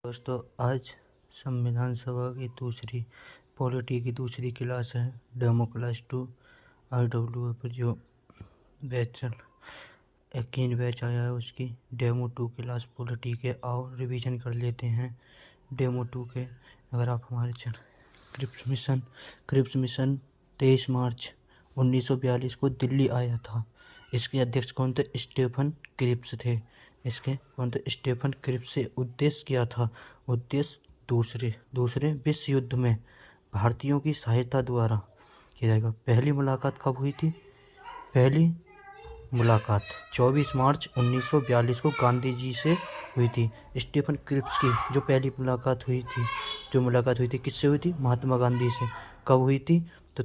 दोस्तों, आज संविधान सभा की दूसरी पॉलिटी की दूसरी क्लास है, डेमो क्लास 2 RWA पर जो बैच 21 आया है उसकी डेमो 2 क्लास पॉलिटी के आओ रिवीजन कर लेते हैं। डेमो 2 के अगर आप हमारे चैनल क्रिप्स मिशन 23 मार्च 1942 को दिल्ली आया था। इसके अध्यक्ष कौन थे? स्टीफन क्रिप्स थे। इसके कौन थे? स्टीफन क्रिप्स से उद्देश्य क्या था? उद्देश्य दूसरे विश्व युद्ध में भारतीयों की सहायता द्वारा किया जाएगा। पहली मुलाकात कब हुई थी? पहली मुलाकात 24 मार्च 1942 को गांधी जी से हुई थी। स्टीफन क्रिप्स की जो पहली मुलाकात हुई थी किससे हुई थी? महात्मा गांधी से। कब हुई थी? तो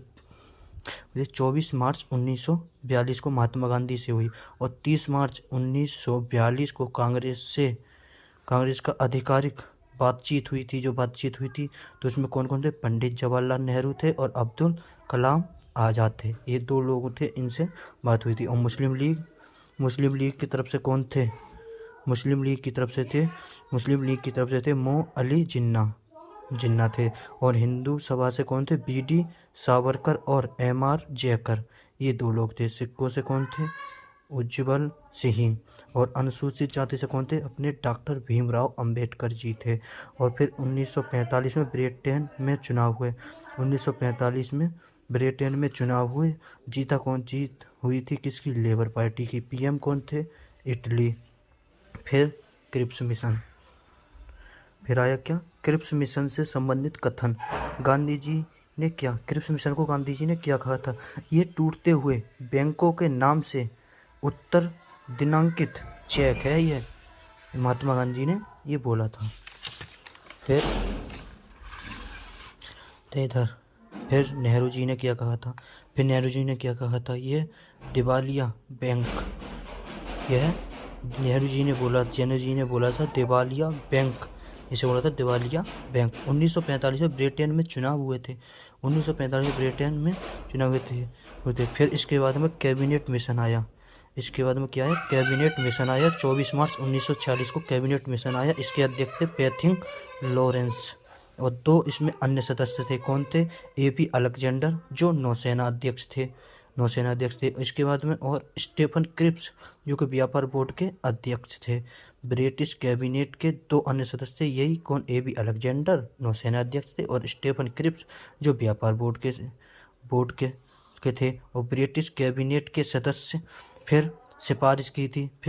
24 मार्च 1942 को महात्मा गांधी से हुई और 30 मार्च 1942 को कांग्रेस का आधिकारिक बातचीत हुई थी। तो उसमें कौन कौन थे? पंडित जवाहरलाल नेहरू थे और अब्दुल कलाम आज़ाद थे। ये दो लोग थे, इनसे बात हुई थी। और मुस्लिम लीग की तरफ से कौन थे? मुस्लिम लीग की तरफ से थे मो अली जिन्ना थे। और हिंदू सभा से कौन थे? BD सावरकर और MR जयकर, ये दो लोग थे। सिखों से कौन थे? उज्जवल सिंह। और अनुसूचित जाति से कौन थे? अपने डॉक्टर भीमराव अंबेडकर जी थे। और फिर 1945 में ब्रिटेन में चुनाव हुए। जीत हुई थी किसकी? लेबर पार्टी की। PM कौन थे? इटली। फिर क्रिप्स मिशन, फिर आया क्या? क्रिप्स मिशन से संबंधित कथन। क्रिप्स मिशन को गांधी जी ने क्या कहा था? ये टूटते हुए बैंकों के नाम से उत्तर दिनांकित चेक है, ये महात्मा गांधी ने ये बोला था। फिर नेहरू जी ने क्या कहा था? ये दिवालिया बैंक, नेहरू जी ने बोला था दिवालिया बैंक, इसे बोला था दिवालिया बैंक। 1945 में ब्रिटेन में चुनाव हुए थे। फिर इसके बाद में कैबिनेट मिशन आया। कैबिनेट मिशन आया 24 मार्च 1946 को कैबिनेट मिशन आया। इसके अध्यक्ष थे पैथिंग लॉरेंस और दो इसमें अन्य सदस्य थे। कौन थे? AP अलेक्जेंडर जो नौसेना अध्यक्ष थे। इसके बाद में और स्टीफन क्रिप्स जो कि व्यापार बोर्ड के अध्यक्ष थे। ब्रिटिश कैबिनेट के दो अन्य सदस्य यही कौन? AB अलेक्जेंडर नौसेना अध्यक्ष थे और स्टीफन क्रिप्स जो व्यापार बोर्ड के थे। और ब्रिटिश कैबिनेट के सदस्य फिर सिफारिश की थी। फिर